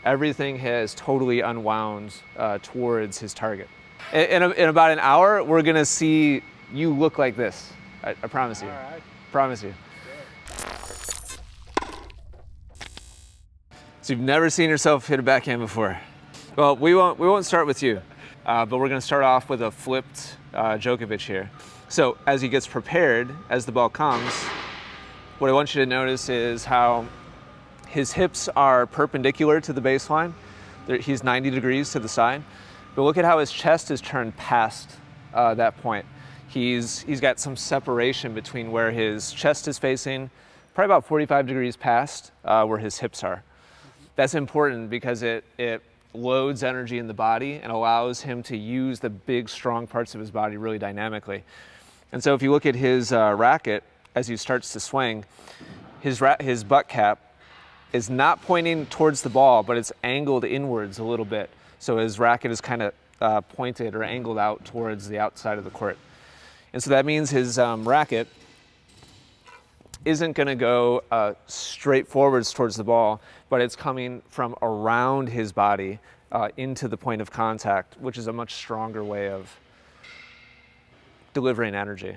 Everything has totally unwound towards his target. In about an hour, we're gonna see you look like this. I promise you. All right. Promise you. So you've never seen yourself hit a backhand before. Well, we won't start with you, but we're gonna start off with a flipped Djokovic here. So as he gets prepared, as the ball comes, what I want you to notice is how his hips are perpendicular to the baseline. He's 90 degrees to the side, but look at how his chest is turned past that point. He's got some separation between where his chest is facing, probably about 45 degrees past where his hips are. That's important because it loads energy in the body and allows him to use the big, strong parts of his body really dynamically. And so if you look at his racket as he starts to swing, his butt cap is not pointing towards the ball, but it's angled inwards a little bit. So his racket is kind of pointed or angled out towards the outside of the court. And so that means his racket isn't going to go straight forwards towards the ball, but it's coming from around his body into the point of contact, which is a much stronger way of delivering energy.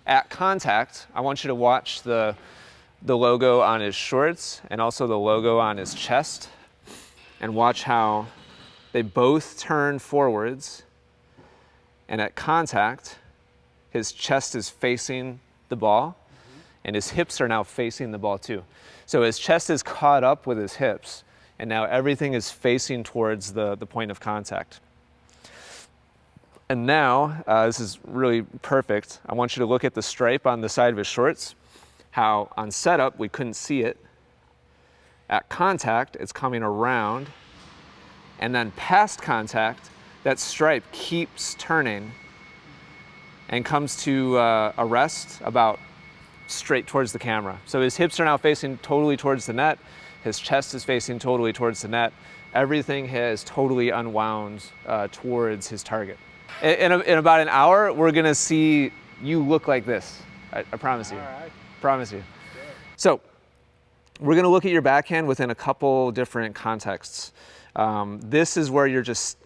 At contact, I want you to watch the logo on his shorts and also the logo on his chest, and watch how they both turn forwards, and at contact, his chest is facing the ball, and his hips are now facing the ball too. So his chest is caught up with his hips, and now everything is facing towards the point of contact. And now, this is really perfect. I want you to look at the stripe on the side of his shorts, how on setup we couldn't see it. At contact, it's coming around, and then past contact, that stripe keeps turning and comes to a rest about straight towards the camera. So his hips are now facing totally towards the net. His chest is facing totally towards the net. Everything has totally unwound towards his target. In about an hour, we're gonna see you look like this. I promise you. All right. Promise you. So we're gonna look at your backhand within a couple different contexts. This is where you're just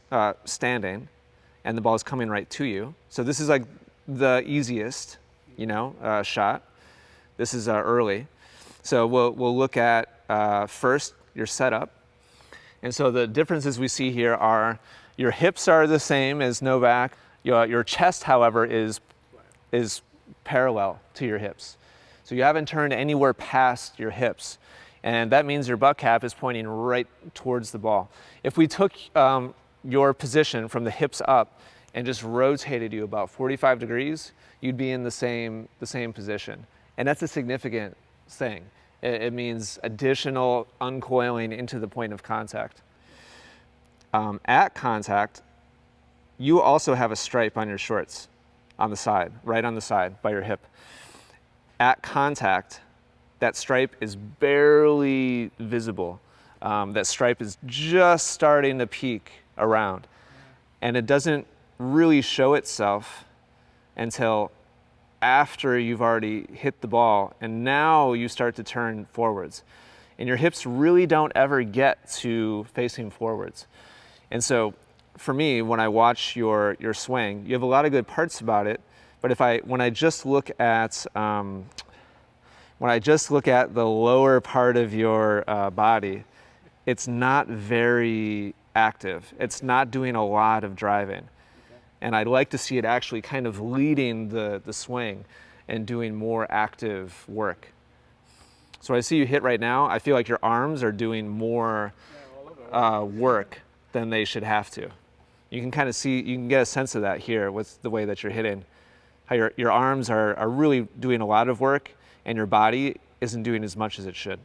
standing and the ball is coming right to you. So this is like the easiest, shot. This is early. So we'll look at first your setup. And so the differences we see here are your hips are the same as Novak. Your chest, however, is parallel to your hips. So you haven't turned anywhere past your hips. And that means your butt cap is pointing right towards the ball. If we took your position from the hips up and just rotated you about 45 degrees, you'd be in the same position. And that's a significant thing. It means additional uncoiling into the point of contact. At contact, you also have a stripe on your shorts on the side, right on the side by your hip. At contact, that stripe is barely visible. That stripe is just starting to peek around. And it doesn't really show itself until after you've already hit the ball, and now you start to turn forwards. And your hips really don't ever get to facing forwards. And so for me, when I watch your swing, you have a lot of good parts about it, but when I just look at the lower part of your body, it's not very active. It's not doing a lot of driving. And I'd like to see it actually kind of leading the swing and doing more active work. So I see you hit right now, I feel like your arms are doing more work than they should have to. You can kind of see, you can get a sense of that here with the way that you're hitting. How your arms are really doing a lot of work and your body isn't doing as much as it should.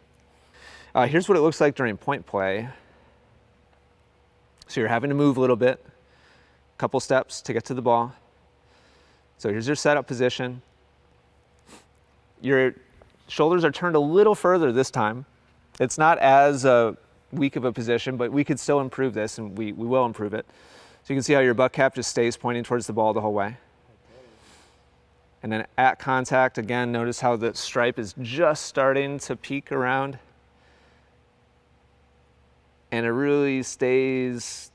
Here's what it looks like during point play. So you're having to move a little bit, a couple steps to get to the ball. So here's your setup position. Your shoulders are turned a little further this time. It's not as weak of a position, but we could still improve this, and we will improve it. So you can see how your butt cap just stays pointing towards the ball the whole way. And then at contact, again, notice how the stripe is just starting to peek around. and it really stays.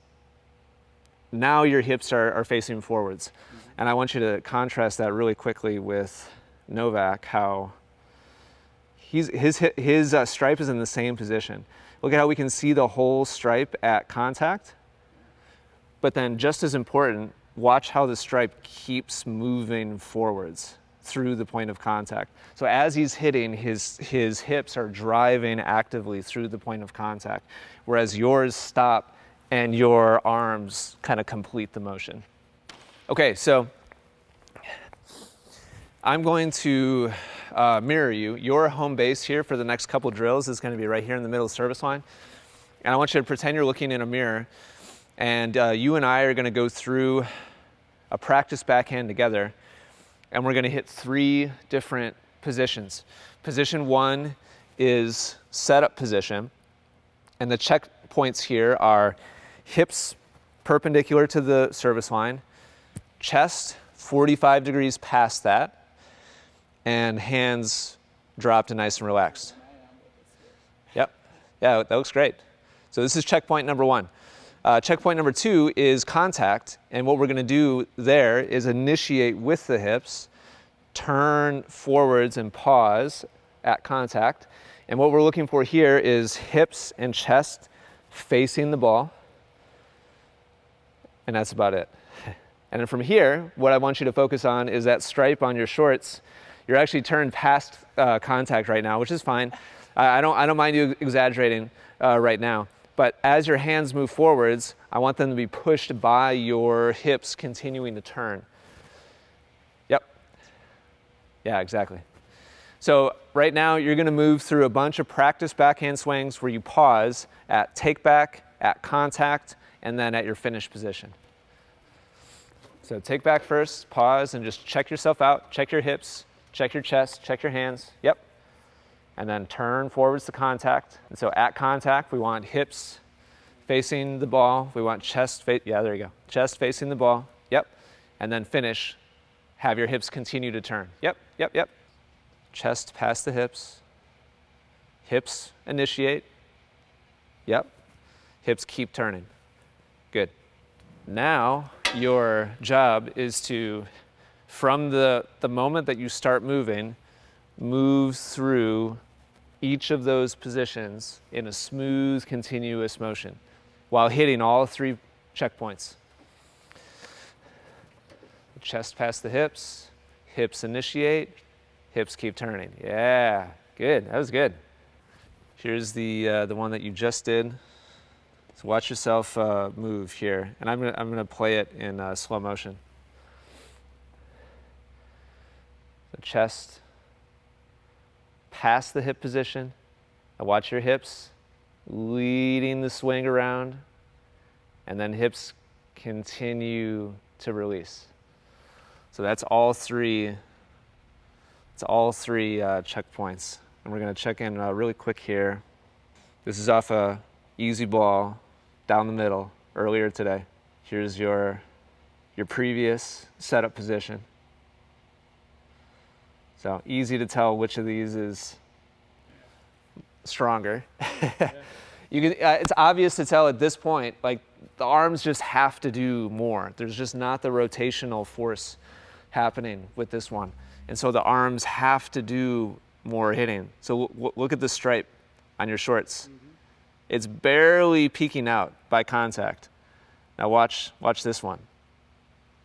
Now your hips are facing forwards. And I want you to contrast that really quickly with Novak, how his stripe is in the same position. Look at how we can see the whole stripe at contact. But then just as important, watch how the stripe keeps moving forwards through the point of contact. So as he's hitting, his hips are driving actively through the point of contact, whereas yours stop and your arms kind of complete the motion. Okay, so I'm going to mirror you. Your home base here for the next couple drills is going to be right here in the middle of the service line. And I want you to pretend you're looking in a mirror, and you and I are going to go through a practice backhand together, and we're going to hit 3 different positions. Position 1 is setup position, and the checkpoints here are hips perpendicular to the service line, chest 45 degrees past that, and hands dropped and nice and relaxed. Yep, yeah, that looks great. So this is checkpoint number 1. Checkpoint number 2 is contact, and what we're going to do there is initiate with the hips, turn forwards and pause at contact. And what we're looking for here is hips and chest facing the ball, and that's about it. And then from here, what I want you to focus on is that stripe on your shorts. You're actually turned past contact right now, which is fine. I don't mind you exaggerating right now. But as your hands move forwards, I want them to be pushed by your hips continuing to turn. Yep. Yeah, exactly. So right now, you're going to move through a bunch of practice backhand swings where you pause at take back, at contact, and then at your finish position. So take back first, pause, and just check yourself out. Check your hips, check your chest, check your hands. Yep. And then turn forwards to contact. And so at contact, we want hips facing the ball. We want chest, yeah, there you go. Chest facing the ball. Yep. And then finish. Have your hips continue to turn. Yep, yep, yep. Chest past the hips. Hips initiate. Yep. Hips keep turning. Good. Now your job is to, from the moment that you start moving, move through each of those positions in a smooth, continuous motion while hitting all 3 checkpoints. Chest past the hips, hips initiate, hips keep turning. Yeah, good, that was good. Here's the one that you just did. So watch yourself move here, and I'm gonna play it in slow motion. The chest past the hip position. Now watch your hips leading the swing around, and then hips continue to release. So that's all 3. It's all 3 checkpoints, and we're going to check in really quick here. This is off a easy ball down the middle earlier today. Here's your previous setup position. So easy to tell which of these is stronger. You can, it's obvious to tell at this point, like the arms just have to do more. There's just not the rotational force happening with this one. And so the arms have to do more hitting. So look at the stripe on your shorts. Mm-hmm. It's barely peeking out by contact. Now watch this one.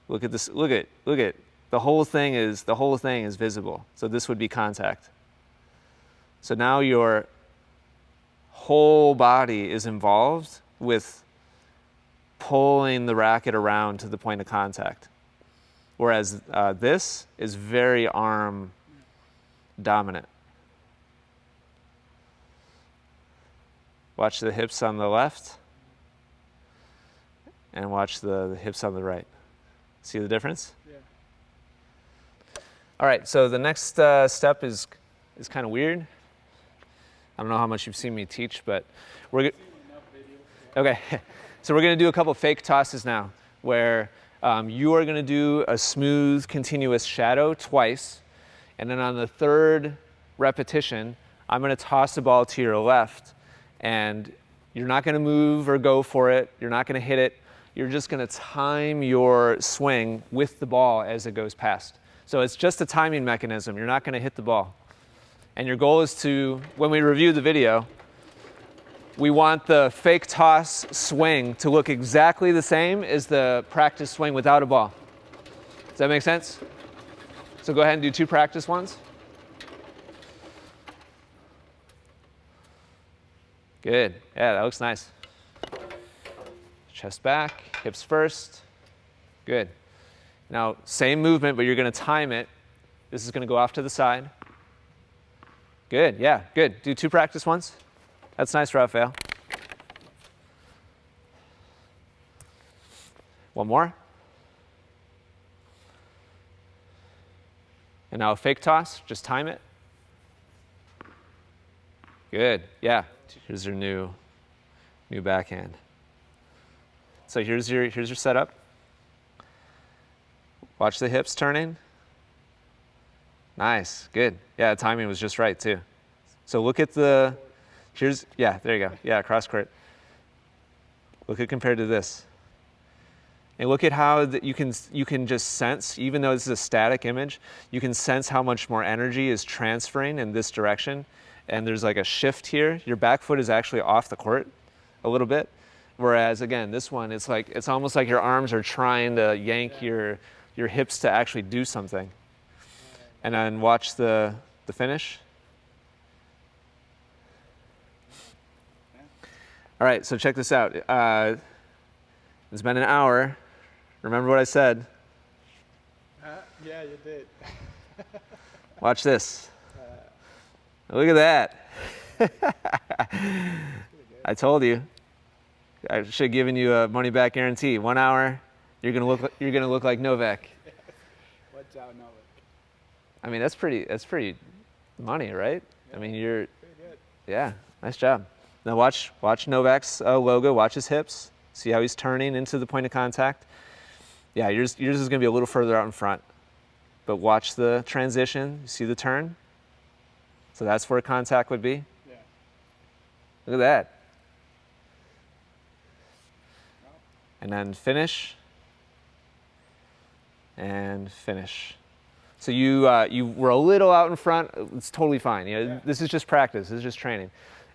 Look at this, look at the whole thing is visible. So this would be contact. So now your whole body is involved with pulling the racket around to the point of contact. Whereas this is very arm dominant. Watch the hips on the left and watch the hips on the right. See the difference? Yeah. All right, so the next step is kind of weird. I don't know how much you've seen me teach, but we're okay. So we're going to do a couple fake tosses now, where you are going to do a smooth, continuous shadow twice, and then on the 3rd repetition, I'm going to toss the ball to your left, and You're not going to move or go for it. You're not going to hit it. You're just going to time your swing with the ball as it goes past. So it's just a timing mechanism. You're not going to hit the ball. And your goal is to, when we review the video, we want the fake toss swing to look exactly the same as the practice swing without a ball. Does that make sense? So go ahead and do 2 practice ones. Good. Yeah, that looks nice. Chest back, hips first. Good. Now, same movement, but you're going to time it. This is going to go off to the side. Good. Yeah, good. Do 2 practice ones. That's nice, Raphael. One more. And now a fake toss, just time it. Good, yeah. Here's your new backhand. So here's your setup. Watch the hips turning. Nice, good. Yeah, the timing was just right too. So look at the, yeah, there you go. Yeah, cross court. Look at compared to this. And look at how you can just sense, even though this is a static image, you can sense how much more energy is transferring in this direction. And there's like a shift here. Your back foot is actually off the court a little bit. Whereas again, this one, it's almost like your arms are trying to yank your hips to actually do something. And then watch the finish. All right, so check this out. It's been an hour. Remember what I said? Yeah, you did. Watch this. Look at that. I told you. I should have given you a money back guarantee. 1 hour, you're gonna look like Novak. Watch out, Novak. I mean, that's pretty money, right? Yeah. I mean, you're pretty good. Yeah, nice job. Now watch Novak's logo. Watch his hips. See how he's turning into the point of contact. Yeah, yours is gonna be a little further out in front, but watch the transition. You see the turn? So that's where contact would be. Yeah. Look at that. And then finish. And finish. So you were a little out in front. It's totally fine. You know, yeah. This is just practice. This is just training.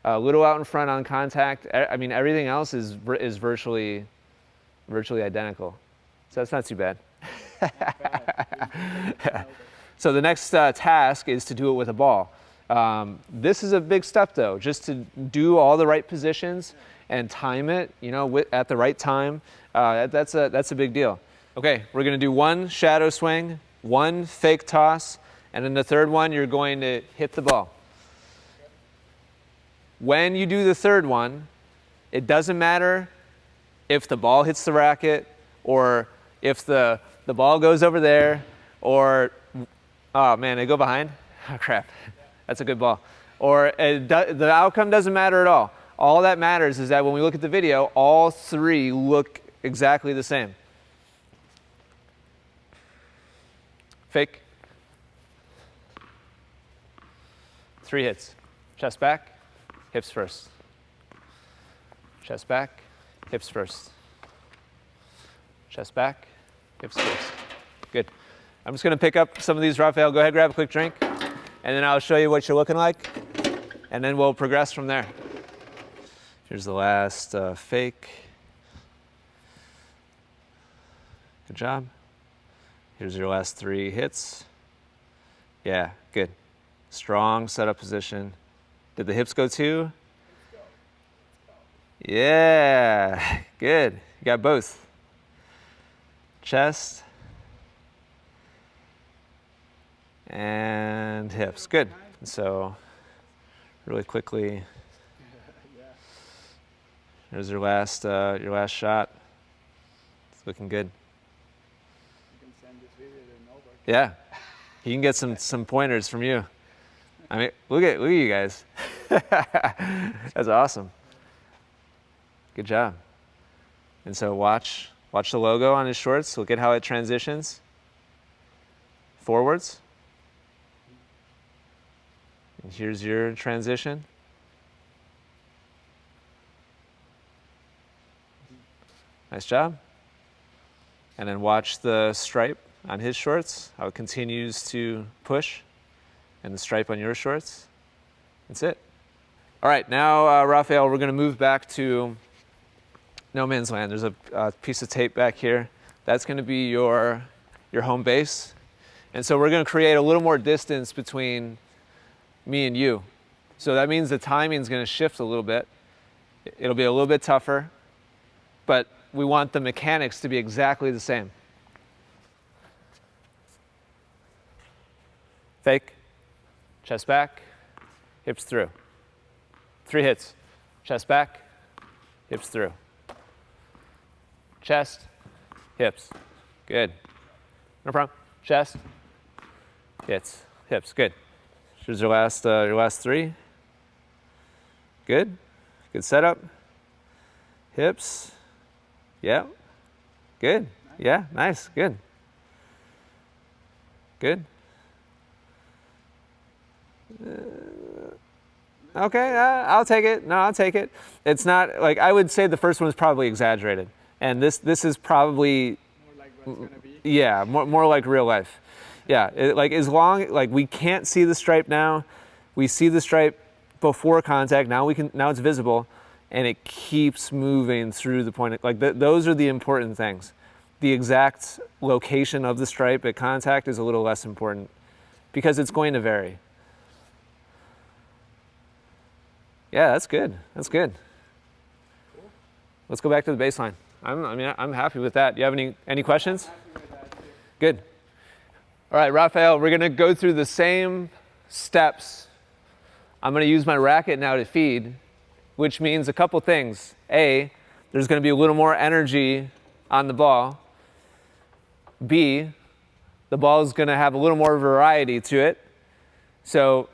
A little out in front on contact. I mean, everything else is virtually identical. So that's not too bad. So the next task is to do it with a ball. This is a big step though, just to do all the right positions and time it, you know, at the right time. That's a big deal. Okay, we're gonna do 1 shadow swing, 1 fake toss, and then the third one, you're going to hit the ball. When you do the third one, it doesn't matter if the ball hits the racket or if the ball goes over there or, oh man, they go behind? Oh crap, that's a good ball. Or the outcome doesn't matter at all. All that matters is that when we look at the video, all 3 look exactly the same. Fake. 3 hits. Chest back, hips first. Chest back, hips first. Chest back, hips first. Good. I'm just going to pick up some of these. Raphael, go ahead, grab a quick drink, and then I'll show you what you're looking like, and then we'll progress from there. Here's the last fake. Good job. Here's your last 3 hits. Yeah, good. Strong setup position. Did the hips go too? Yeah, good. You got both. Chest and hips. Good. So really quickly, here's your last shot. It's looking good. Yeah, he can get some pointers from you. I mean, look at you guys. That's awesome. Good job. And so watch the logo on his shorts. Look at how it transitions forwards. And here's your transition. Nice job. And then watch the stripe on his shorts, how it continues to push, and the stripe on your shorts. That's it. All right, now, Raphael, we're gonna move back to no man's land. There's a piece of tape back here. That's gonna be your home base. And so we're gonna create a little more distance between me and you. So that means the timing's gonna shift a little bit. It'll be a little bit tougher, but we want the mechanics to be exactly the same. Fake, chest back, hips through. 3 hits. Chest back, hips through. Chest, hips. Good. No problem. Chest, hits, hips. Good. Here's your last 3. Good. Good setup. Hips. Yeah. Good. Yeah. Nice. Good. Good. Okay, I'll take it. No, I'll take it. It's not like I would say the first one is probably exaggerated, and this is probably More like what's gonna be. yeah, more like real life. Yeah, like as long like we can't see the stripe now, we see the stripe before contact. Now it's visible, and it keeps moving through the point. Like those are the important things. The exact location of the stripe at contact is a little less important because it's going to vary. Yeah, that's good. That's good. Cool. Let's go back to the baseline. I'm happy with that. Do you have any questions? Happy with that too. Good. All right, Raphael, we're gonna go through the same steps. I'm gonna use my racket now to feed, which means a couple things. A, there's gonna be a little more energy on the ball. B, the ball is gonna have a little more variety to it. So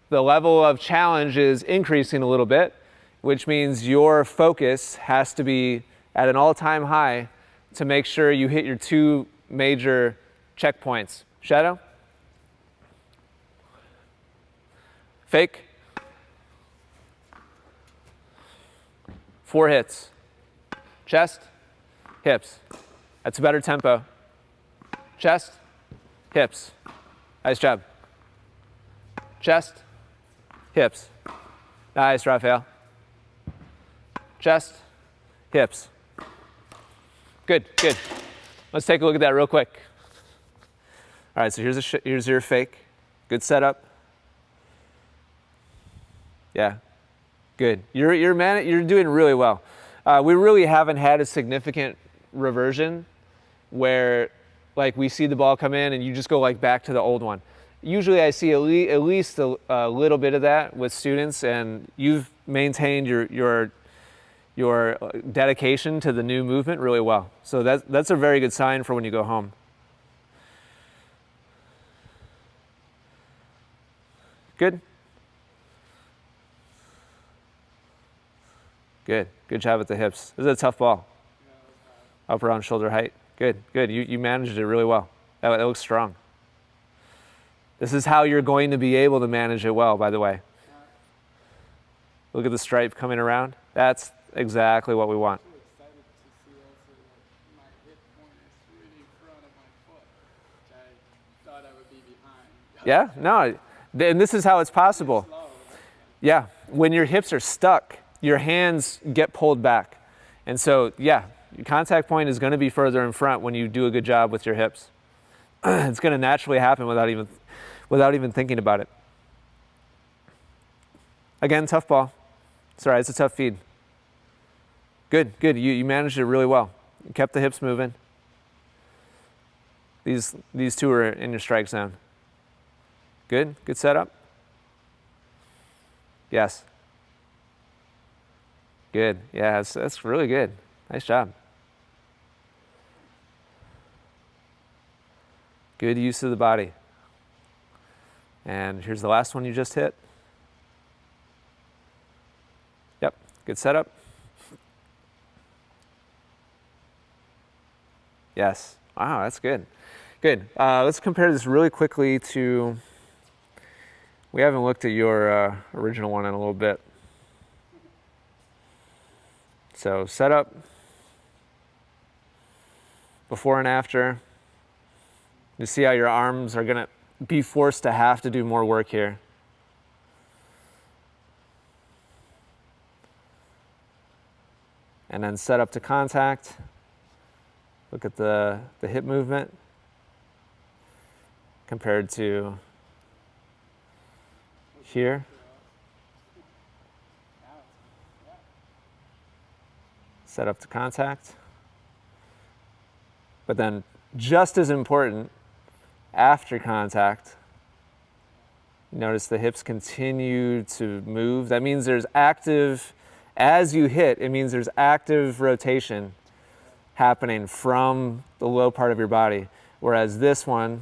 the level of challenge is increasing a little bit, which means your focus has to be at an all-time high to make sure you hit your 2 major checkpoints. Shadow. Fake. 4 hits. Chest, hips. That's a better tempo. Chest, hips. Nice job. Chest, hips. Nice, Raphael. Chest, hips. Good, good. Let's take a look at that real quick. All right, so here's your fake. Good setup. Yeah, good. You're doing really well. We really haven't had a significant reversion where like we see the ball come in and you just go like back to the old one. Usually I see at least a little bit of that with students, and you've maintained your dedication to the new movement really well. So that's a very good sign for when you go home. Good. Good. Good job at the hips. This is a tough ball. Up around shoulder height. Good. Good. You managed it really well. That looks strong. This is how you're going to be able to manage it well, by the way. Look at the stripe coming around. That's exactly what we want. I'm so excited to see also that my hip point is really in front of my foot, which I thought I would be behind. Yeah? No. And this is how it's possible. Slow, right? Yeah. When your hips are stuck, your hands get pulled back. And so, yeah, your contact point is going to be further in front when you do a good job with your hips. It's going to naturally happen without even thinking about it. Again, tough ball. It's all right. It's a tough feed. Good, good. You managed it really well. You kept the hips moving. These 2 are in your strike zone. Good, good setup. Yes. Good. Yeah, that's really good. Nice job. Good use of the body. And here's the last one you just hit. Yep, good setup. Yes. Wow, that's good. Good. Let's compare this really quickly to, we haven't looked at your original one in a little bit. So setup. before and after. You see how your arms are gonna be forced to have to do more work here. And then set up to contact. Look at the hip movement compared to here. Set up to contact. But then just as important, after contact, notice the hips continue to move. That means there's active, as you hit, it means there's active rotation happening from the low part of your body. Whereas this one,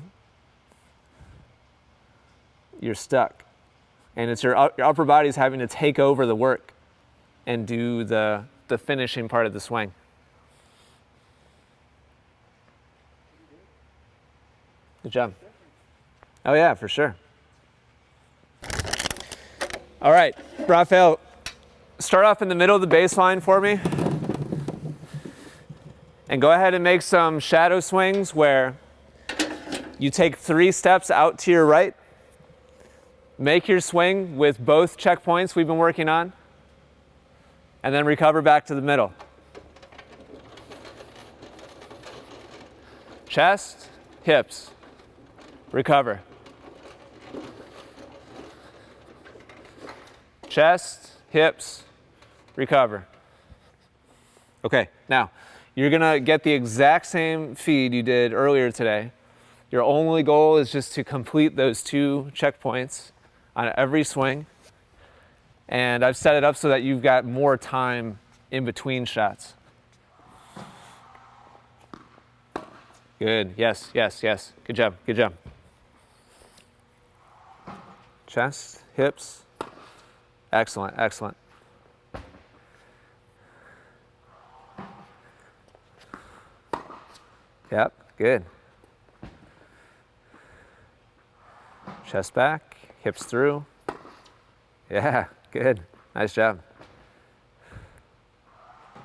you're stuck. And it's your upper body's having to take over the work and do the finishing part of the swing. Good job. Oh yeah, for sure. All right, Rafael, start off in the middle of the baseline for me. And go ahead and make some shadow swings where you take 3 steps out to your right. Make your swing with both checkpoints we've been working on. And then recover back to the middle. Chest, hips, recover. Chest, hips, recover. Okay, now you're gonna get the exact same feed you did earlier today. Your only goal is just to complete those 2 checkpoints on every swing. And I've set it up so that you've got more time in between shots. Good, yes, yes, yes. Good job, good job. Chest, hips. Excellent, excellent. Yep, good. Chest back, hips through. Yeah, good. Nice job.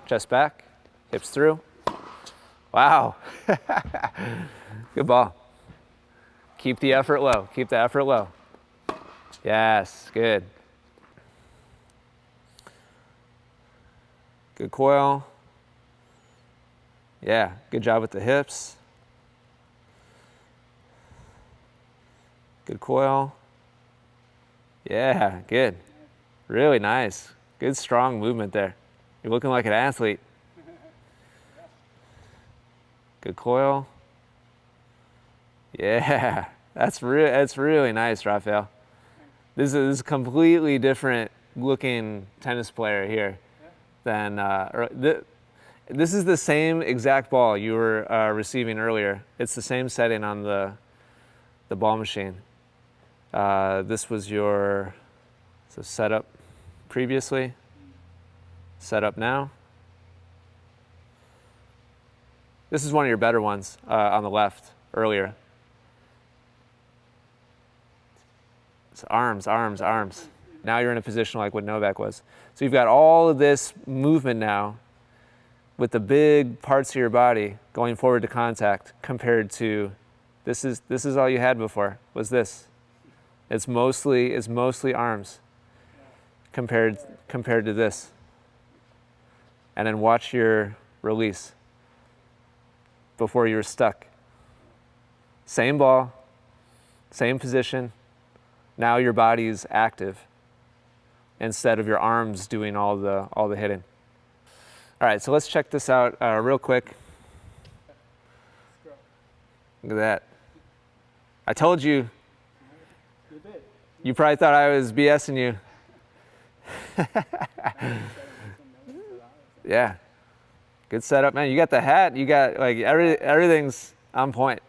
Chest back, hips through. Wow. Good ball. Keep the effort low. Keep the effort low. Yes, good. Good coil. Yeah, good job with the hips. Good coil. Yeah, good. Really nice. Good strong movement there. You're looking like an athlete. Good coil. Yeah, that's really nice, Rafael. This is a completely different looking tennis player here than this is the same exact ball you were receiving earlier. It's the same setting on the ball machine. This was your setup previously, setup now. This is one of your better ones on the left earlier. It's arms, arms, arms. Now you're in a position like what Novak was. So you've got all of this movement now with the big parts of your body going forward to contact compared to this is all you had before was this. It's mostly arms compared to this. And then watch your release before you're stuck. Same ball, same position. Now your body is active instead of your arms doing all the hitting. All right, so let's check this out real quick. Look at that. I told you. You probably thought I was BSing you. Yeah. Good setup, man. You got the hat. You got like everything's on point.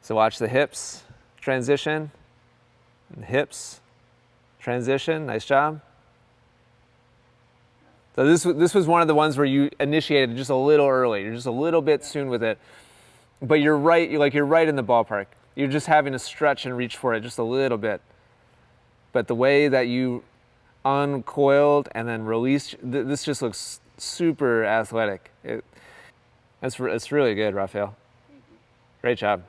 So watch the hips transition. And hips transition. Nice job. So this was one of the ones where you initiated just a little early. You're just a little bit soon with it. But you're right. You're right in the ballpark. You're just having to stretch and reach for it just a little bit. But the way that you uncoiled and then released, this just looks super athletic. It's really good, Raphael. Thank you. Great job.